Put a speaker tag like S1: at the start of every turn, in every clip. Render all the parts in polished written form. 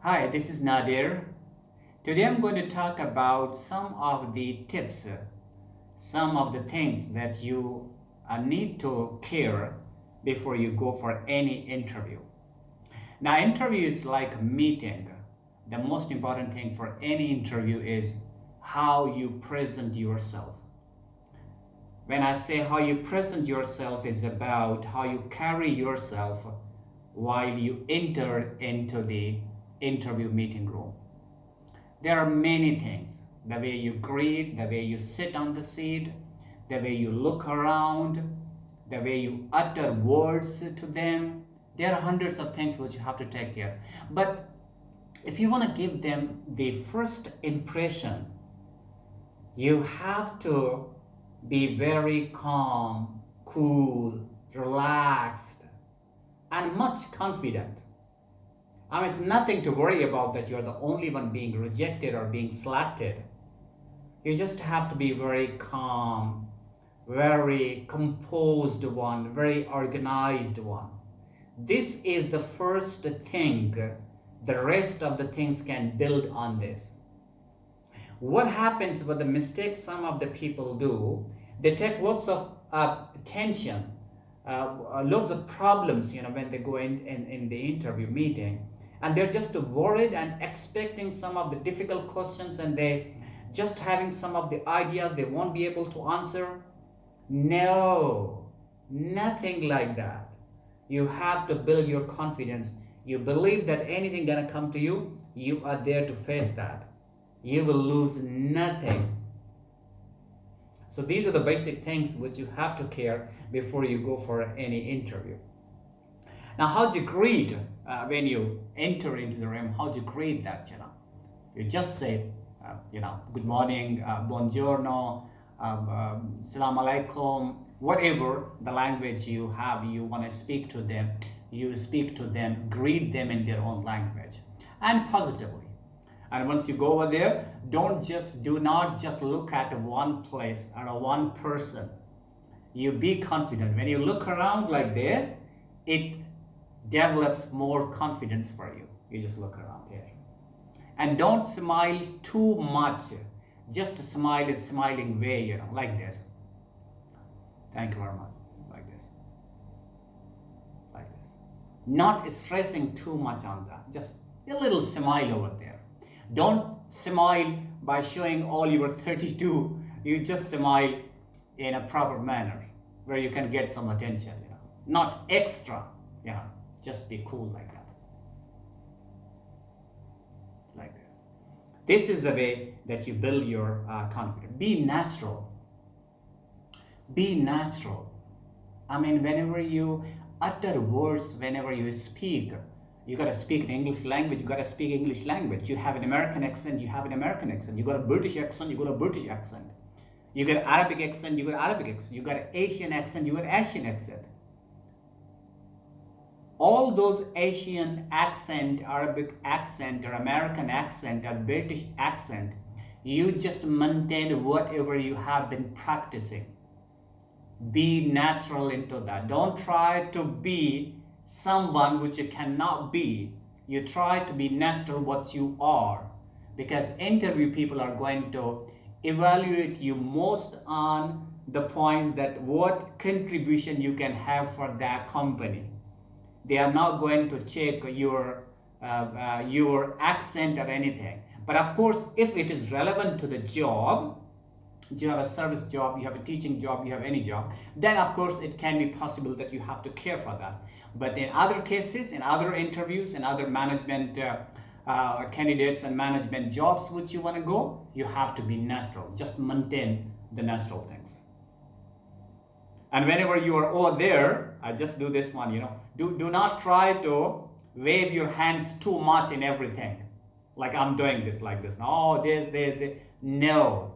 S1: Hi, this is Nadir. Today I'm going to talk about some of the tips, some of the things that you need to care before you go for any interview. Now, interview is like a meeting. The most important thing for any interview is how you present yourself. When I say how you present yourself is about how you carry yourself while you enter into the interview meeting room. There are many things. The way you greet, the way you sit on the seat, the way you look around, the way you utter words to them. There are hundreds of things which you have to take care. But if you want to give them the first impression, you have to be very calm, cool, relaxed, and much confident. I mean, it's nothing to worry about that you're the only one being rejected or being selected. You just have to be very calm, very composed one, very organized one. This is the first thing. The rest of the things can build on this. What happens with the mistakes some of the people do, they take lots of tension, lots of problems, when they go in the interview meeting, and they're just worried and expecting some of the difficult questions, and they just having some of the ideas they won't be able to answer. No, nothing like that. You have to build your confidence. You believe that anything gonna come to you, you are there to face that. You will lose nothing. So these are the basic things which you have to care before you go for any interview. Now, how do you greet when you enter into the room? How do you greet that? You just say, good morning, buongiorno, salam alaikum, whatever the language you have, you want to speak to them. You speak to them, greet them in their own language, and positively. And once you go over there, do not just look at one place or one person. You be confident. When you look around like this, it develops more confidence for you. You just look around here. And don't smile too much. Just smile a smiling way, like this. Thank you very much. Like this. Like this. Not stressing too much on that. Just a little smile over there. Don't smile by showing all your 32. You just smile in a proper manner where you can get some attention, Not extra, Just be cool like that. Like this. This is the way that you build your confidence. Be natural. Be natural. I mean, whenever you utter words, whenever you speak, you got to speak in English language, you got to speak English language. You have an American accent, you have an American accent. You got a British accent, you got a British accent. You got Arabic accent, you got Arabic accent. You got an Asian accent, you got Asian accent. All those Asian accent, Arabic accent, or American accent, or British accent, you just maintain whatever you have been practicing. Be natural into that. Don't try to be someone which you cannot be. You try to be natural what you are, because interview people are going to evaluate you most on the points that what contribution you can have for that company. They are not going to check your accent or anything. But of course, if it is relevant to the job, you have a service job, you have a teaching job, you have any job, then of course it can be possible that you have to care for that. But in other cases, in other interviews, in other management candidates and management jobs which you want to go, you have to be natural. Just maintain the natural things. And whenever you are over there, I just do this one, do not try to wave your hands too much in everything. Like I'm doing this like this. Oh, there's. No.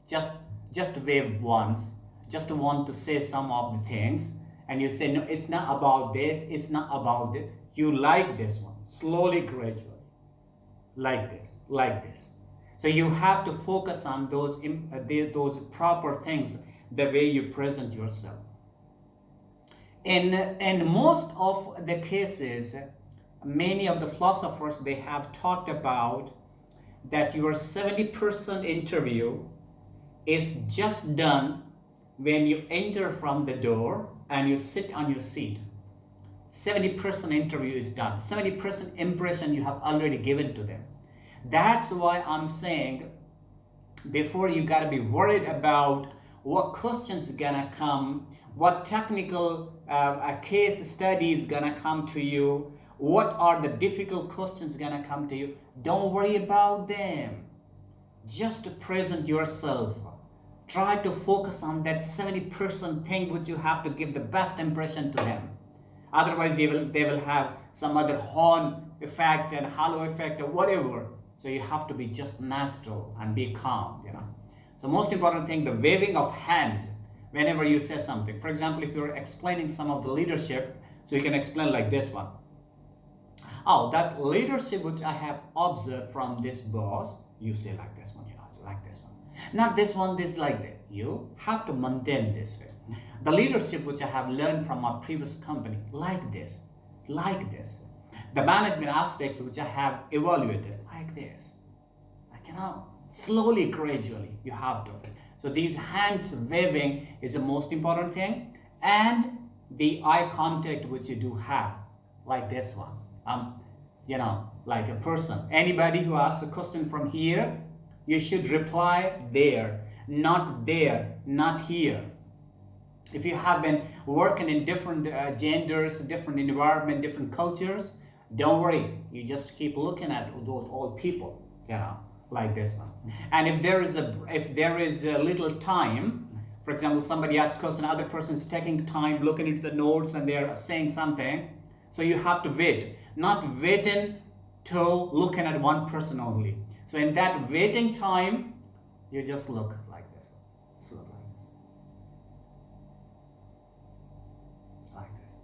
S1: Just wave once. Just want to say some of the things. And you say, no, it's not about this. It's not about it. You like this one. Slowly, gradually. Like this. Like this. So you have to focus on those proper things, the way you present yourself. In most of the cases, many of the philosophers, they have talked about that your 70% interview is just done when you enter from the door and you sit on your seat. 70% interview is done. 70% impression you have already given to them. That's why I'm saying, before you got to be worried about what questions gonna come, what technical case study is gonna come to you, what are the difficult questions gonna come to you, don't worry about them. Just present yourself. Try to focus on that 70% thing which you have to give the best impression to them. Otherwise they will have some other horn effect and halo effect or whatever. So you have to be just natural and be calm, So most important thing, the waving of hands whenever you say something. For example, if you're explaining some of the leadership, so you can explain like this one. Oh, that leadership which I have observed from this boss, you say like this one, like this one. Not this one, this like that. You have to maintain this way. The leadership which I have learned from my previous company, like this, like this. The management aspects which I have evaluated, like this. Slowly, gradually, you have to. So these hands waving is the most important thing, and the eye contact which you do have, like this one. Like a person. Anybody who asks a question from here, you should reply there, not here. If you have been working in different genders, different environment, different cultures, don't worry. You just keep looking at those old people, like this one. And if there is a little time, for example, somebody asks a question, other person is taking time looking into the notes and they're saying something, so you have to wait, not waiting to looking at one person only. So in that waiting time, you just look like this. Just look like this. Like this.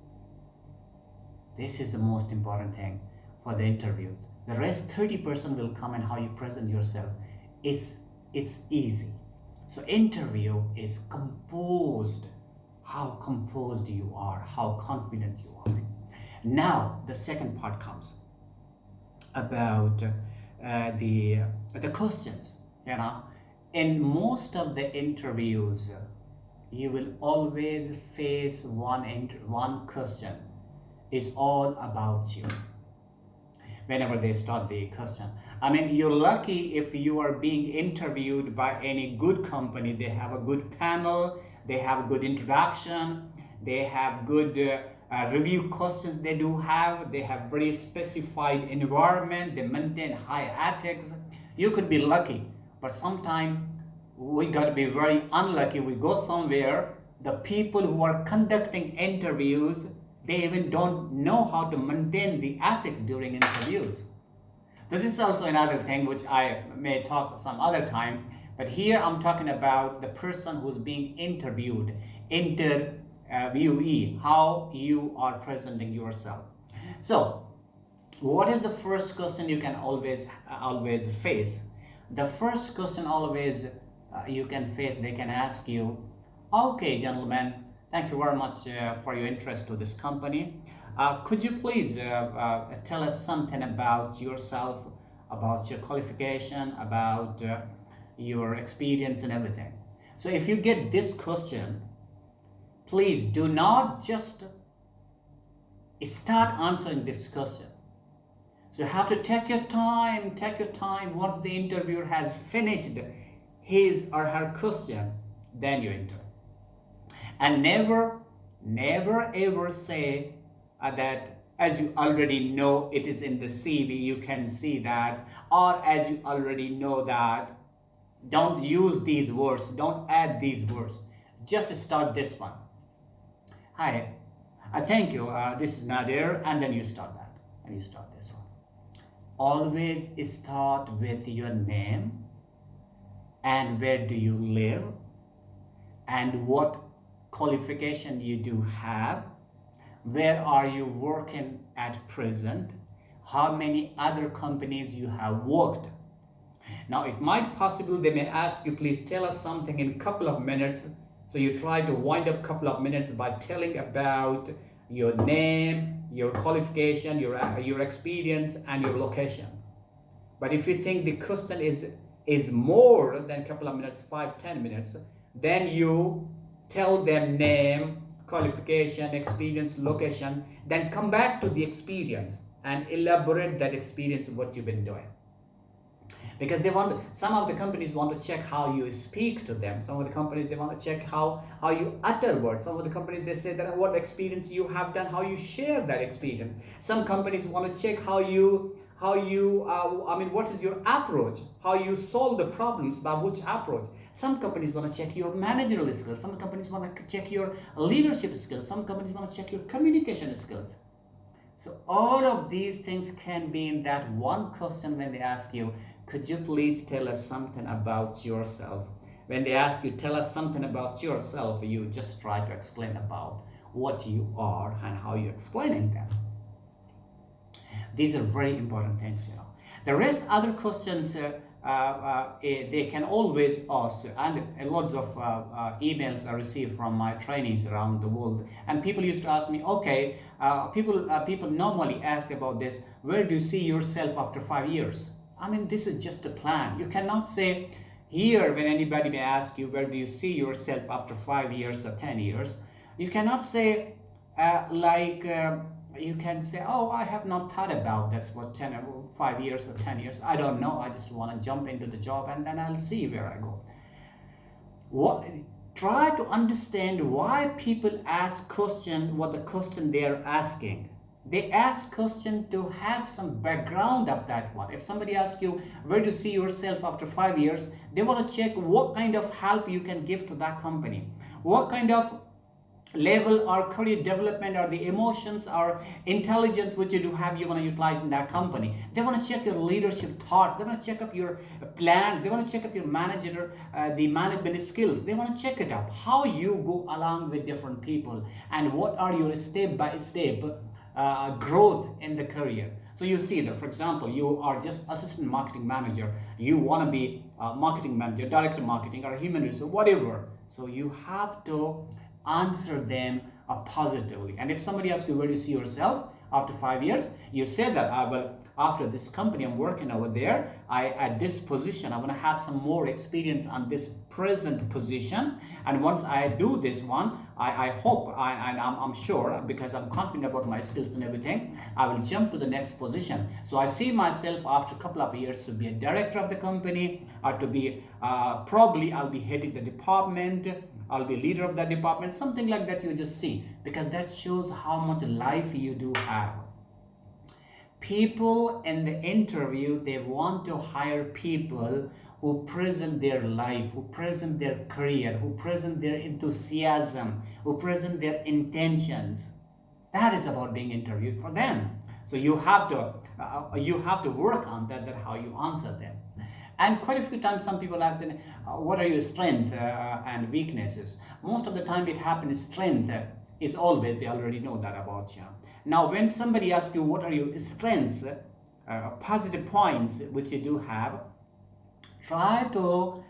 S1: This is the most important thing for the interviews. The rest 30% will come and how you present yourself. It's easy. So interview is composed. How composed you are, how confident you are. Now the second part comes about the questions. In most of the interviews, you will always face one question. It's all about you. Whenever they start the question, you're lucky if you are being interviewed by any good company. They have a good panel, they have a good introduction, they have good review questions. They have very specified environment, they maintain high ethics. You could be lucky, but sometimes we got to be very unlucky. We go somewhere, the people who are conducting interviews, they even don't know how to maintain the ethics during interviews. This is also another thing which I may talk some other time, but here I'm talking about the person who's being interviewed, interviewee, how you are presenting yourself. So, what is the first question you can always face? The first question always you can face, they can ask you, okay, gentlemen, thank you very much for your interest to this company. Could you please tell us something about yourself, about your qualification, about your experience and everything? So if you get this question, please do not just start answering this question. So you have to take your time. Once the interviewer has finished his or her question, then you enter. And never ever say that as you already know it is in the CV, you can see that, or as you already know that. Don't use these words, don't add these words. Just start this one. Hi, thank you, this is Nadir, and then you start that, and you start this one. Always start with your name, and where do you live, and what qualification you do have, where are you working at present, how many other companies you have worked. Now it might possible they may ask you, please tell us something in a couple of minutes. So you try to wind up a couple of minutes by telling about your name, your qualification, your experience, and your location. But if you think the question is more than a couple of minutes, 5-10 minutes, then you tell them name, qualification, experience, location, then come back to the experience and elaborate that experience, what you've been doing. Because some of the companies want to check how you speak to them. Some of the companies, they want to check how you utter words. Some of the companies, they say that what experience you have done, how you share that experience. Some companies want to check what is your approach, how you solve the problems, by which approach. Some companies want to check your managerial skills. Some companies want to check your leadership skills. Some companies want to check your communication skills. So all of these things can be in that one question when they ask you, could you please tell us something about yourself? When they ask you, tell us something about yourself, you just try to explain about what you are and how you're explaining them. These are very important things, The rest, other questions, they can always ask, and lots of emails I receive from my trainees around the world, and people used to ask me, okay, people normally ask about this, where do you see yourself after 5 years? This is just a plan. You cannot say here, when anybody may ask you, where do you see yourself after 5 years or 10 years? You cannot say you can say, oh, I have not thought about this for 5 years or 10 years. I don't know. I just want to jump into the job and then I'll see where I go. Try to understand why people ask what the question they are asking. They ask question to have some background of that one. If somebody asks you, where do you see yourself after 5 years? They want to check what kind of help you can give to that company. What kind of level or career development or the emotions or intelligence which you do have, you want to utilize in that company. They want to check your leadership thought. They want to check up your plan. They want to check up your the management skills. They want to check it up, how you go along with different people and what are your step-by-step growth in the career. So you see that, for example, you are just assistant marketing manager. You want to be a marketing manager, director of marketing, or human resource, whatever. So you have to answer them positively. And if somebody asks you, where do you see yourself after 5 years? You say that, after this company I'm working over there, at this position, I want to have some more experience on this present position. And once I do this one, I hope, and I'm sure, because I'm confident about my skills and everything, I will jump to the next position. So I see myself after a couple of years to be a director of the company, or to be, probably I'll be heading the department, I'll be leader of that department, something like that. You just see, because that shows how much life you do have. People in the interview, they want to hire people who present their life, who present their career, who present their enthusiasm, who present their intentions. That is about being interviewed for them. So you have to work on that how you answer them. And quite a few times some people ask them, what are your strengths and weaknesses? Most of the time it happens, strength is always, they already know that about you. Now when somebody asks you, what are your strengths, positive points which you do have, try to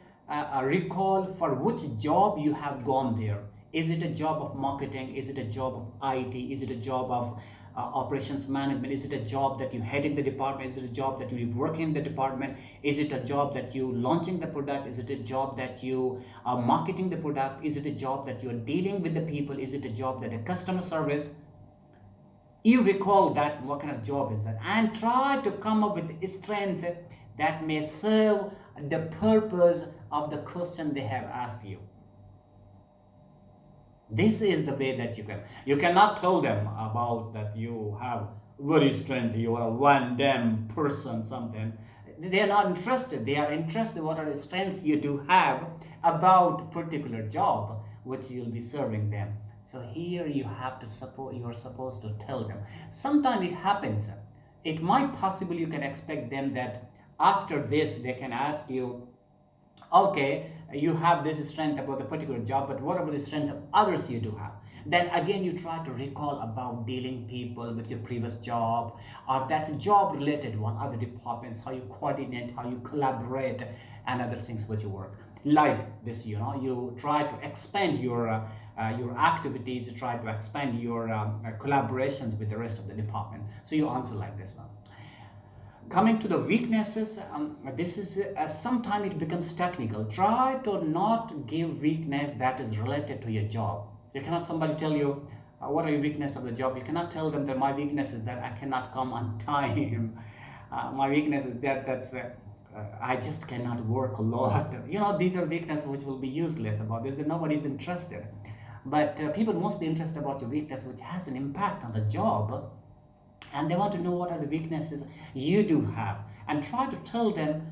S1: recall for which job you have gone there. Is it a job of marketing? Is it a job of IT? Is it a job of operations management? Is it a job that you head in the department? Is it a job that you work in the department? Is it a job that you launching the product? Is it a job that you are marketing the product? Is it a job that you are dealing with the people? Is it a job that a customer service? You recall that, what kind of job is that, and try to come up with a strength that may serve the purpose of the question they have asked you. This is the way that you cannot tell them about that you have very strength, you are a one damn person, something. They are not interested. They are interested what are the strengths you do have about particular job which you'll be serving them. So here you are supposed to tell them. Sometimes it happens. It might possibly you can expect them that after this they can ask you, okay, you have this strength about the particular job, but what about the strength of others you do have? Then again you try to recall about dealing people with your previous job, or that's a job related one, other departments, how you coordinate, how you collaborate, and other things which you work. Like this, you try to expand your your activities, you try to expand your collaborations with the rest of the department. So you answer like this one. Coming to the weaknesses, this is sometimes it becomes technical. Try to not give weakness that is related to your job. You cannot somebody tell you what are your weakness of the job. You cannot tell them that my weakness is that I cannot come on time. My weakness is that's I just cannot work a lot. These are weaknesses which will be useless about this. That nobody's interested. But people mostly interested about your weakness which has an impact on the job, and they want to know what are the weaknesses you do have, and try to tell them.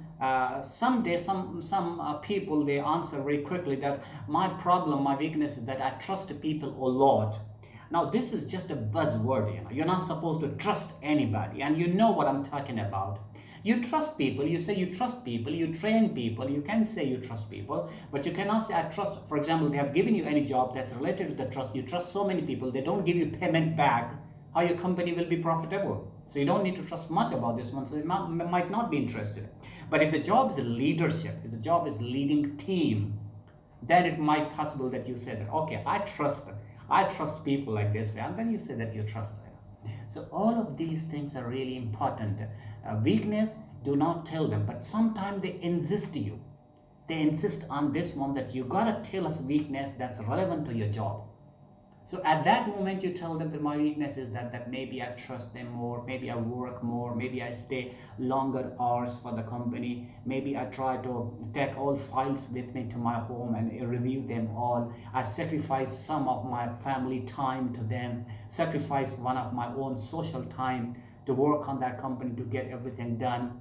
S1: Someday some people, they answer very quickly that my problem, my weakness is that I trust people a lot. Now this is just a buzzword. You're not supposed to trust anybody, and you know what I'm talking about. You trust people, you say you trust people, you train people, you can say you trust people, but you cannot say I trust. For example, they have given you any job that's related to the trust. You trust so many people, they don't give you payment back. How your company will be profitable? So you don't need to trust much about this one, so you might not be interested. But if the job is leadership, if the job is leading team, then it might possible that you say that, okay, I trust people like this way, and then you say that you trust them. So all of these things are really important. Weakness, do not tell them, but sometimes they insist you. They insist on this one that you gotta tell us weakness that's relevant to your job. So at that moment, you tell them that my weakness is that maybe I trust them more, maybe I work more, maybe I stay longer hours for the company, maybe I try to take all files with me to my home and review them all. I sacrifice some of my family time to them, sacrifice one of my own social time to work on that company to get everything done.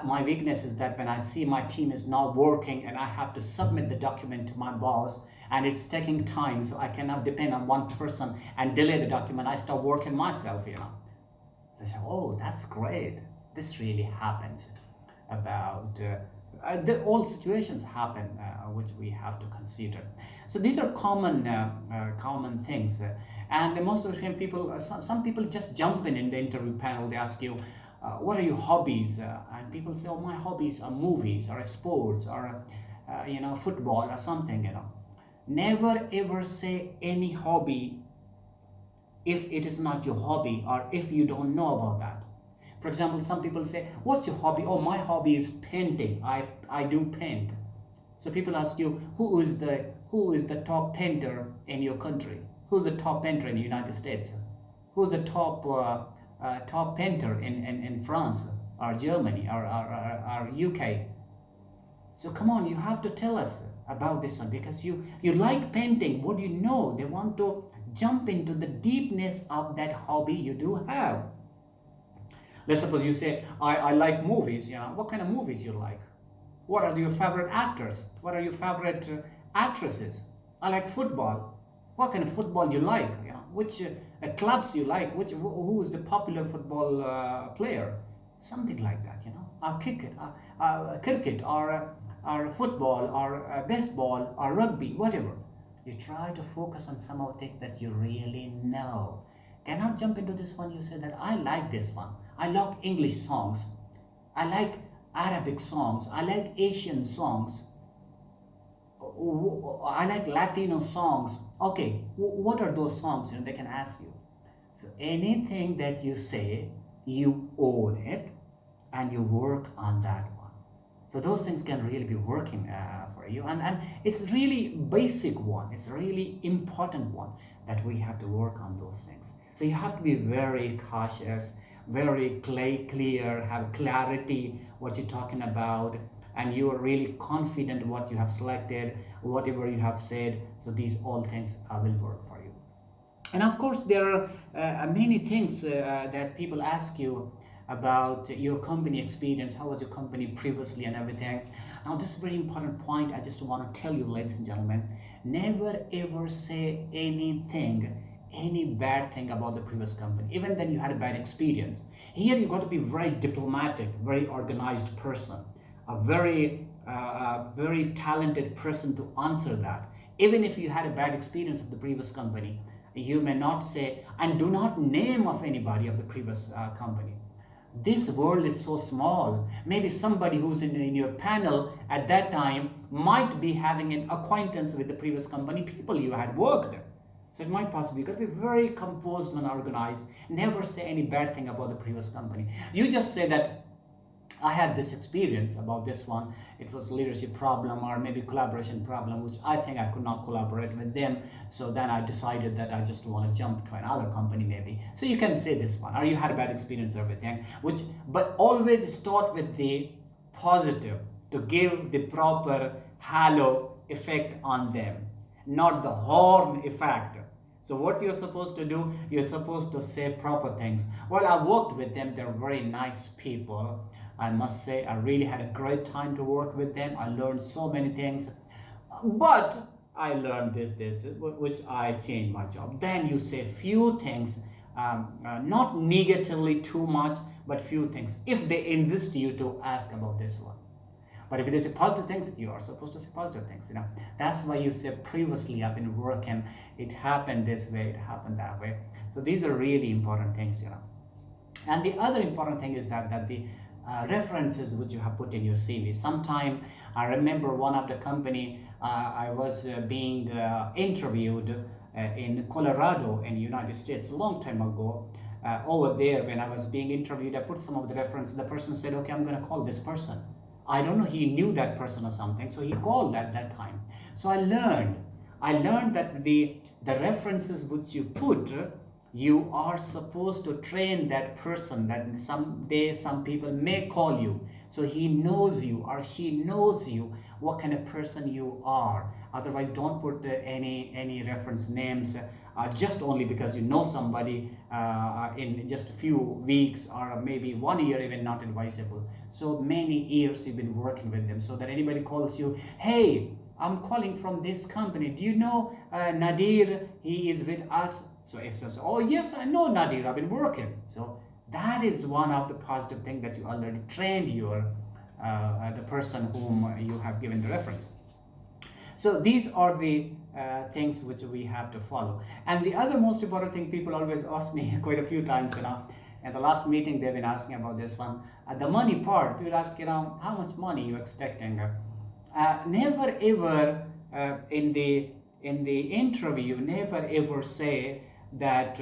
S1: My weakness is that when I see my team is not working and I have to submit the document to my boss, and it's taking time, so I cannot depend on one person and delay the document, I start working myself. They say, oh, that's great. This really happens. About all situations happen which we have to consider. So these are common things. And most of the time people, some people just jump in the interview panel. They ask you, what are your hobbies? And people say, oh, my hobbies are movies or sports or football or something. Never ever say any hobby if it is not your hobby or if you don't know about that. For example, some people say, what's your hobby? Oh, my hobby is painting. I do paint. So people ask you, who is the top painter in your country? Who's the top painter in the United States? Who's the top painter in France or Germany or UK? So come on, you have to tell us about this one, because you like painting. What do you know? They want to jump into the deepness of that hobby you do have. Let's suppose you say, I like movies. What kind of movies you like? What are your favorite actors? What are your favorite actresses? I like football. What kind of football you like? Which clubs you like? Who is the popular football player? Something like that. Or cricket, or football, or baseball, or rugby, whatever. You try to focus on some of the things that you really know. Cannot jump into this one. You say that I like this one. I like English songs. I like Arabic songs. I like Asian songs. I like Latino songs. Okay, what are those songs? They can ask you. So anything that you say, you own it and you work on that one. So those things can really be working for you. And it's really basic one. It's a really important one that we have to work on those things. So you have to be very cautious, very clear, have clarity what you're talking about, and you are really confident what you have selected, whatever you have said. So these all things will work for you. And of course, there are many things that people ask you about your company experience. How was your company previously and everything. Now this is a very important point. I just want to tell you, ladies and gentlemen, never ever say any bad thing about the previous company, even then you had a bad experience. Here you got to be very diplomatic, very organized person, a very talented person to answer that. Even if you had a bad experience of the previous company, you may not say, and do not name of anybody of the previous company. This world is so small. Maybe somebody who's in your panel at that time might be having an acquaintance with the previous company people you had worked. So it might possibly, you got to be very composed and organized. Never say any bad thing about the previous company. You just say that I had this experience about this one. It was leadership problem or maybe collaboration problem, which I think I could not collaborate with them. So then I decided that I just want to jump to another company maybe. So you can say this one, or you had a bad experience or everything, but always start with the positive to give the proper halo effect on them, not the horn effect. So what you're supposed to do, you're supposed to say proper things. Well, I worked with them. They're very nice people. I must say, I really had a great time to work with them. I learned so many things. But I learned this, which I changed my job. Then you say few things, not negatively too much, but few things. If they insist you to ask about this one. But if it is positive things, you are supposed to say positive things, That's why you say previously I've been working, it happened this way, it happened that way. So these are really important things, And the other important thing is that the references which you have put in your CV. Sometime I remember one of the company, I was being interviewed in Colorado in the United States a long time ago. Over there when I was being interviewed, I put some of the references. The person said, okay, I'm going to call this person. I don't know, he knew that person or something, so he called at that time. So I learned that the references which you put, you are supposed to train that person that someday some people may call you. So he knows you or she knows you, what kind of person you are. Otherwise, don't put any reference names just only because you know somebody in just a few weeks or maybe 1 year, even not advisable. So many years you've been working with them, so that anybody calls you, hey, I'm calling from this company. Do you know Nadir? He is with us. So if says, oh yes, I know Nadir, I've been working. So that is one of the positive things that you already trained your the person whom you have given the reference. So these are the things which we have to follow. And the other most important thing, people always ask me quite a few times, in the last meeting they've been asking about this one. The money part, people ask, how much money you expecting? Never ever in the interview, never ever say that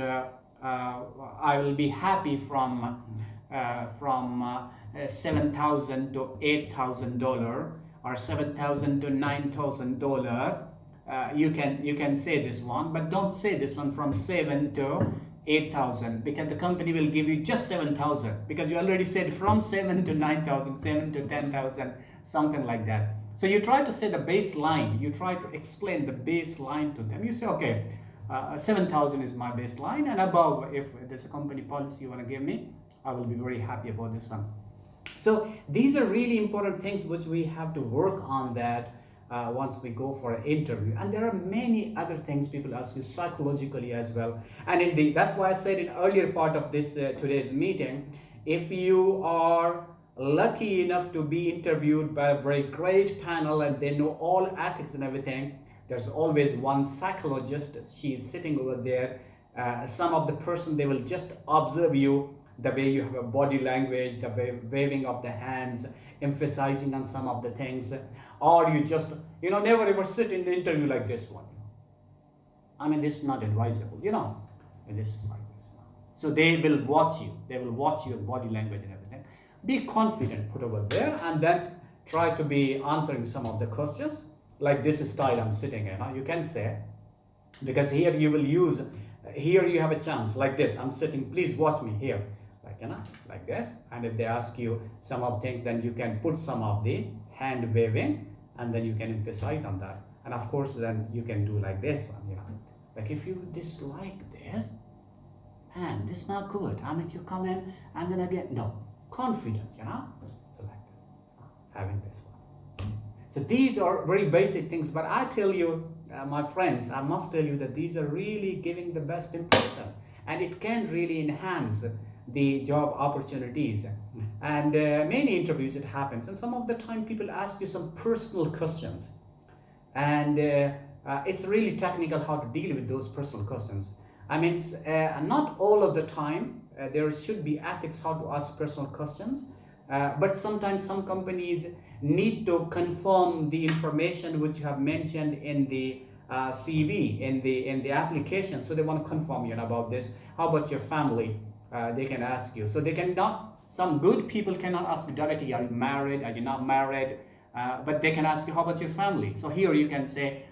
S1: I will be happy from $7,000 to $8,000 or $7,000 to $9,000. You can say this one, but don't say this one from 7 to 8,000, because the company will give you just 7,000, because you already said from 7 to 9,000, 7 to 10,000, something like that. So you try to say the baseline, you try to explain the baseline to them. You say, okay, 7,000 is my baseline, and above, if there's a company policy you want to give me, I will be very happy about this one. So these are really important things which we have to work on that once we go for an interview. And there are many other things people ask you psychologically as well. And that's why I said in earlier part of this today's meeting, if you are lucky enough to be interviewed by a very great panel and they know all ethics and everything, there's always one psychologist. She is sitting over there. Some of the person, they will just observe you, the way you have a body language, the waving of the hands, emphasizing on some of the things, or you just, never ever sit in the interview like this one. I mean, this is not advisable, and this is like this. So they will watch you. They will watch your body language and everything. Be confident, put over there, and then try to be answering some of the questions like this style I'm sitting in. You can say, because here you will use, here you have a chance like this. I'm sitting, please watch me here. Like this. And if they ask you some of things, then you can put some of the hand waving, and then you can emphasize on that. And of course, then you can do like this one, like if you dislike this, and this is not good. I mean, you come in and then again, no, confident, So like this, having this one. So these are very basic things, but I tell you, my friends, I must tell you that these are really giving the best impression, and it can really enhance the job opportunities. And many interviews it happens, and some of the time people ask you some personal questions, and it's really technical how to deal with those personal questions. I mean, it's not all of the time there should be ethics how to ask personal questions. But sometimes some companies need to confirm the information which you have mentioned in the CV, in the application. So they want to confirm you about this. How about your family? They can ask you. So they cannot. Some good people cannot ask you directly, are you married? Are you not married? But they can ask you, how about your family? So here you can say,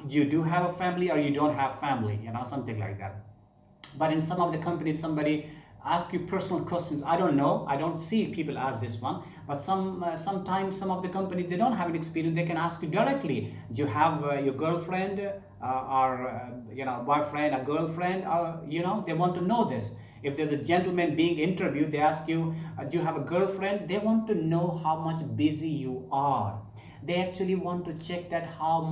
S1: you do have a family or you don't have family, something like that. But in some of the companies, somebody ask you personal questions. I don't know. I don't see people ask this one. But sometimes some of the companies, they don't have an experience. They can ask you directly. Do you have your girlfriend or boyfriend or girlfriend? They want to know this. If there's a gentleman being interviewed, they ask you, do you have a girlfriend? They want to know how much busy you are. They actually want to check that how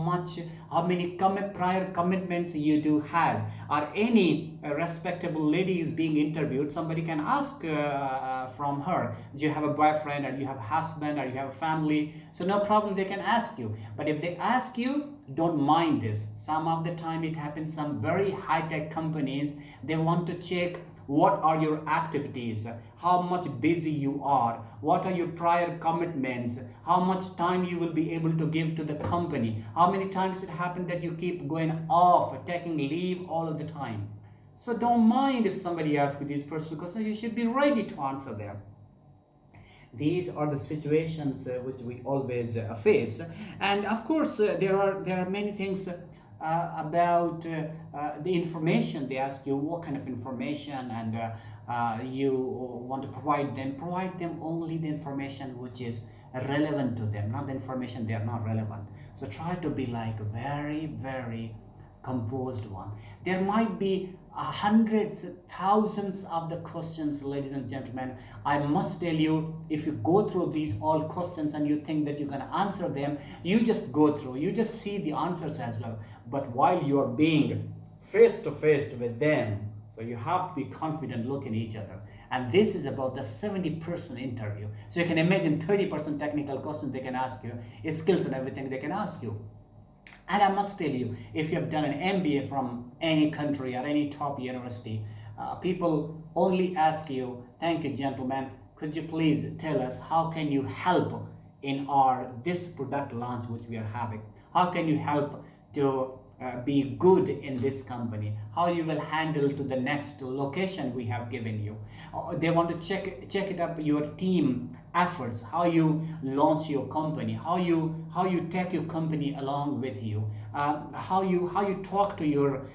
S1: many prior commitments you do have. Or any respectable lady is being interviewed, somebody can ask from her, do you have a boyfriend, or you have a husband, or you have a family? So no problem, they can ask you. But if they ask you, don't mind this. Some of the time it happens, some very high-tech companies, they want to check what are your activities, how much busy you are, what are your prior commitments, how much time you will be able to give to the company, how many times it happened that you keep going off, taking leave all of the time. So don't mind if somebody asks you these personal questions, you should be ready to answer them. These are the situations which we always face. And of course, there are many things about the information. They ask you what kind of information, and you want to provide them only the information which is relevant to them, not the information they are not relevant. So try to be like very, very composed one. There might be hundreds, thousands of the questions, ladies and gentlemen. I must tell you, if you go through these all questions and you think that you can answer them, you just go through, you just see the answers as well. But while you are being face to face with them, so you have to be confident looking at each other. And this is about the 70% interview. So you can imagine 30% technical questions they can ask you, skills and everything they can ask you. And I must tell you, if you have done an MBA from any country or any top university, people only ask you, thank you, gentlemen, could you please tell us how can you help in this product launch which we are having? How can you help to be good in this company? How you will handle to the next location we have given you? They want to check it up your team efforts, how you launch your company, how you take your company along with you, how you talk to your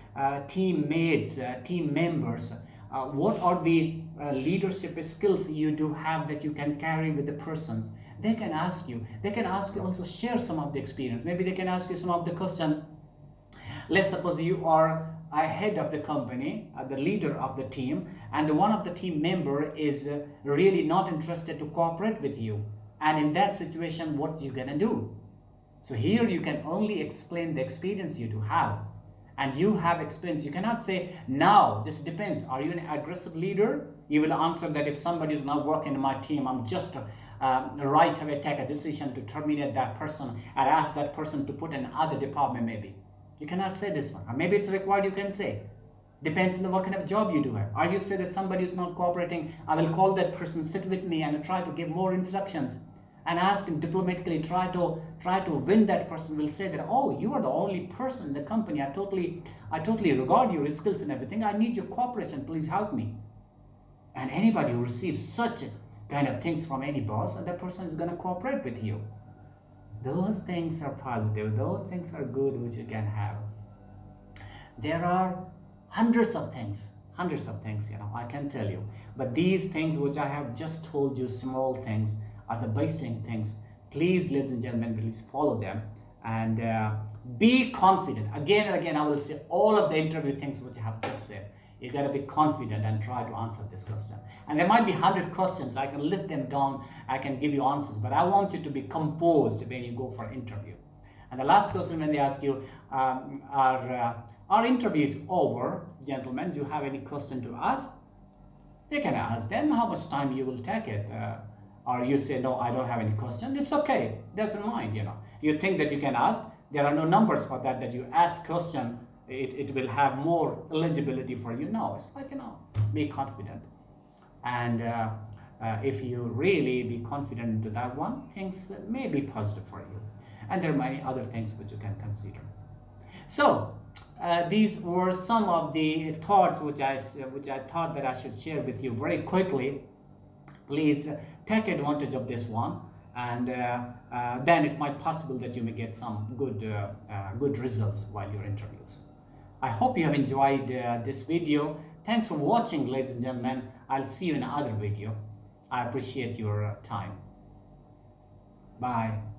S1: teammates, team members. What are the leadership skills you do have that you can carry with the persons? They can ask you. They can ask you also share some of the experience. Maybe they can ask you some of the question. Let's suppose you are a head of the company, the leader of the team, and one of the team member is really not interested to cooperate with you. And in that situation, what you gonna do? So here you can only explain the experience you do have. And you have experience. You cannot say, now, this depends. Are you an aggressive leader? You will answer that if somebody is not working in my team, I'm just right away take a decision to terminate that person and ask that person to put in other department maybe. You cannot say this one. Or maybe it's required, you can say. Depends on what kind of job you do have. Or you say that somebody is not cooperating, I will call that person, sit with me and try to give more instructions and ask him diplomatically, try to win that person. Will say that, oh, you are the only person in the company. I totally regard your skills and everything. I need your cooperation. Please help me. And anybody who receives such kind of things from any boss, and that person is going to cooperate with you. Those things are positive. Those things are good, which you can have. There are hundreds of things, I can tell you. But these things which I have just told you, small things, are the basic things. Please, ladies and gentlemen, please follow them and be confident. Again and again, I will say all of the interview things which I have just said. You got to be confident and try to answer this question. And there might be 100 questions. I can list them down. I can give you answers. But I want you to be composed when you go for interview. And the last question when they ask you, our interview is over, gentlemen. Do you have any question to ask? You can ask them how much time you will take it. Or you say, no, I don't have any question. It's okay. Doesn't mind, You think that you can ask. There are no numbers for that you ask question. It will have more eligibility for you. No, it's like, be confident. and if you really be confident into that one, things may be positive for you, and there are many other things which you can consider. So these were some of the thoughts which I thought that I should share with you very quickly. Please take advantage of this one, and then it might possible that you may get some good results while your interviews. I hope you have enjoyed this video. Thanks for watching, ladies and gentlemen. I'll see you in another video. I appreciate your time. Bye.